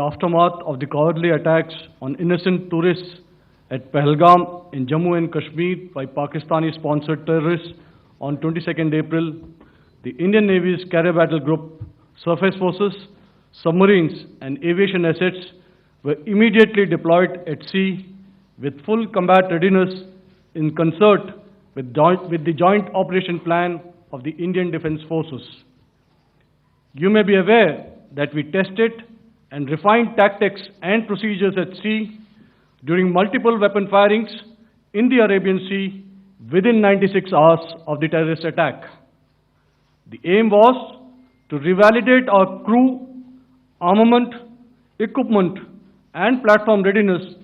Aftermath of the cowardly attacks on innocent tourists at Pahalgam in Jammu and Kashmir by Pakistani-sponsored terrorists on 22nd April, the Indian Navy's carrier battle group, surface forces, submarines and aviation assets were immediately deployed at sea with full combat readiness in concert with the joint operation plan of the Indian Defence Forces. You may be aware that we tested and refined tactics and procedures at sea during multiple weapon firings in the Arabian Sea within 96 hours of the terrorist attack. The aim was to revalidate our crew, armament, equipment and platform readiness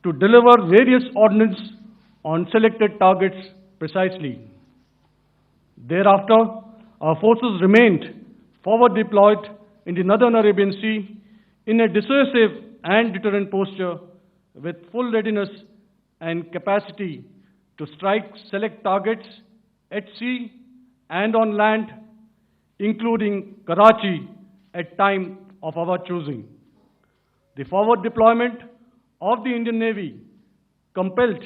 to deliver various ordnance on selected targets precisely. Thereafter, our forces remained forward deployed in the northern Arabian Sea in a dissuasive and deterrent posture with full readiness and capacity to strike select targets at sea and on land, including Karachi at time of our choosing. The forward deployment of the Indian Navy compelled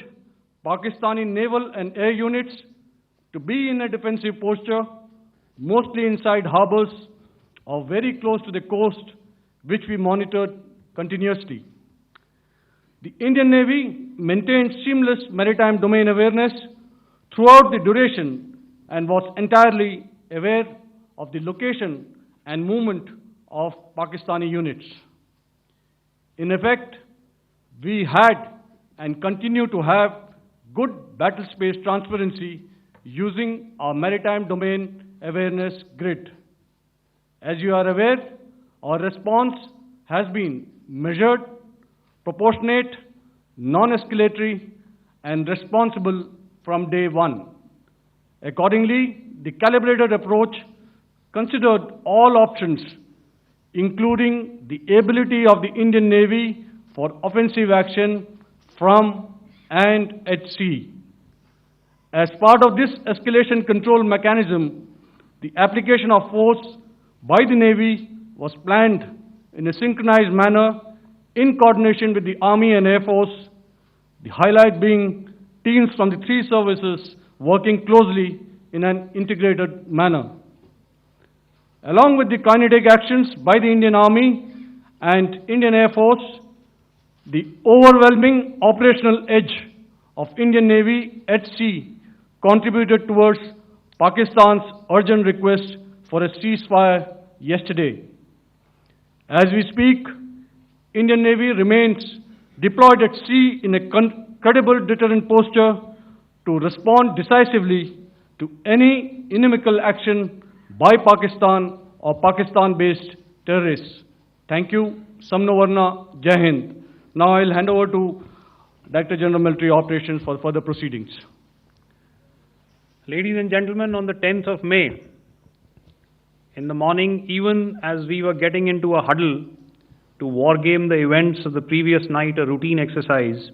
Pakistani naval and air units to be in a defensive posture, mostly inside harbors or very close to the coast, which we monitored continuously. The Indian Navy maintained seamless maritime domain awareness throughout the duration and was entirely aware of the location and movement of Pakistani units. In effect, we had and continue to have good battle space transparency using our maritime domain awareness grid. As you are aware, our response has been measured, proportionate, non-escalatory, and responsible from day one. Accordingly, the calibrated approach considered all options, including the ability of the Indian Navy for offensive action from and at sea. As part of this escalation control mechanism, the application of force by the Navy was planned in a synchronized manner in coordination with the Army and Air Force, the highlight being teams from the three services working closely in an integrated manner. Along with the kinetic actions by the Indian Army and Indian Air Force, the overwhelming operational edge of Indian Navy at sea contributed towards Pakistan's urgent request for a ceasefire yesterday. As we speak, Indian Navy remains deployed at sea in a credible deterrent posture to respond decisively to any inimical action by Pakistan or Pakistan-based terrorists. Thank you. Samno Varna, Jai Hind. Now I'll hand over to Director General Military Operations for further proceedings. Ladies and gentlemen, on the 10th of May, in the morning, even as we were getting into a huddle to wargame the events of the previous night, a routine exercise,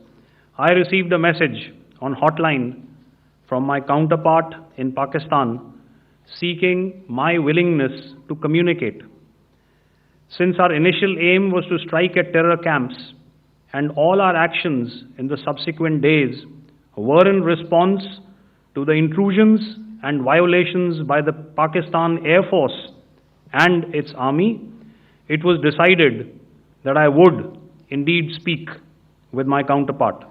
I received a message on hotline from my counterpart in Pakistan seeking my willingness to communicate. Since our initial aim was to strike at terror camps, and all our actions in the subsequent days were in response to the intrusions and violations by the Pakistan Air Force and its army, it was decided that I would indeed speak with my counterpart.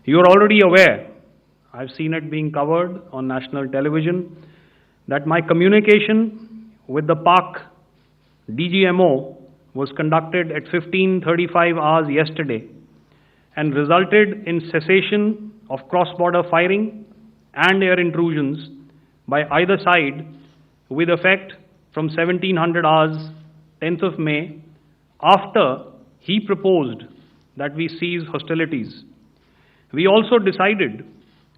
You are already aware, I've seen it being covered on national television, that my communication with the Pak DGMO was conducted at 15:35 hours yesterday and resulted in cessation of cross-border firing and air intrusions by either side with effect from 1700 hours, 10th of May, after he proposed that we cease hostilities. We also decided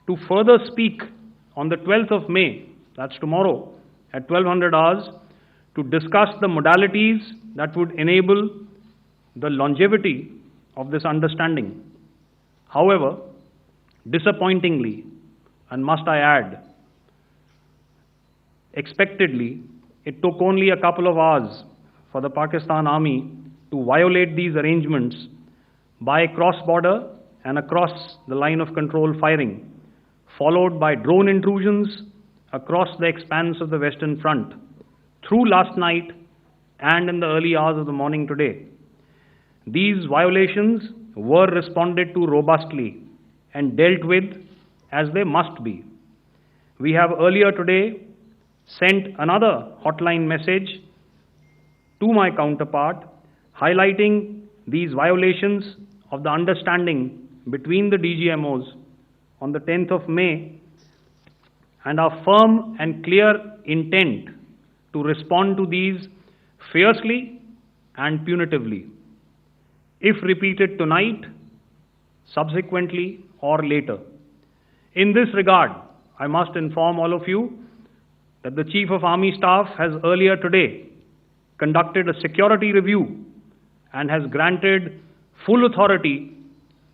to further speak on the 12th of May, that's tomorrow, at 1200 hours, to discuss the modalities that would enable the longevity of this understanding. However, disappointingly, and must I add, expectedly, it took only a couple of hours for the Pakistan Army to violate these arrangements by cross-border and across the line of control firing, followed by drone intrusions across the expanse of the Western Front through last night and in the early hours of the morning today. These violations were responded to robustly and dealt with as they must be. We have earlier today sent another hotline message to my counterpart highlighting these violations of the understanding between the DGMOs on the 10th of May and our firm and clear intent to respond to these fiercely and punitively, if repeated tonight, subsequently, or later. In this regard, I must inform all of you that the Chief of Army Staff has earlier today conducted a security review and has granted full authority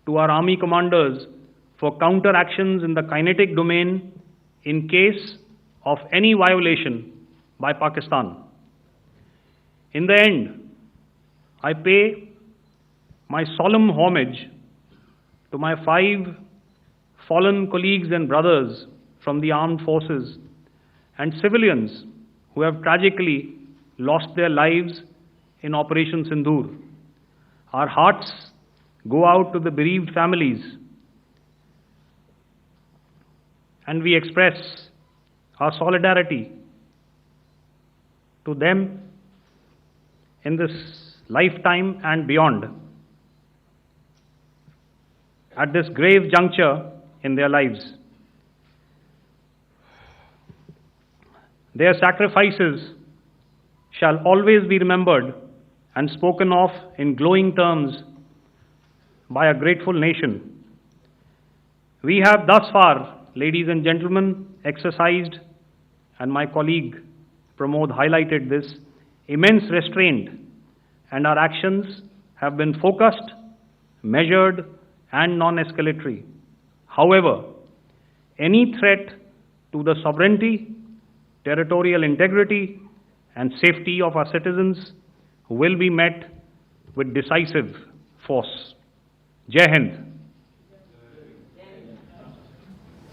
to our Army commanders for counter-actions in the kinetic domain in case of any violation by Pakistan. In the end, I pay my solemn homage to my 5 fallen colleagues and brothers from the armed forces and civilians who have tragically lost their lives in Operation Sindoor. Our hearts go out to the bereaved families, and we express our solidarity to them in this lifetime and beyond, at this grave juncture in their lives. Their sacrifices shall always be remembered and spoken of in glowing terms by a grateful nation. We have thus far, ladies and gentlemen, exercised, and my colleague Pramod highlighted this, immense restraint, and our actions have been focused, measured, and non-escalatory. However, any threat to the sovereignty, territorial integrity, and safety of our citizens will be met with decisive force. Jai Hind.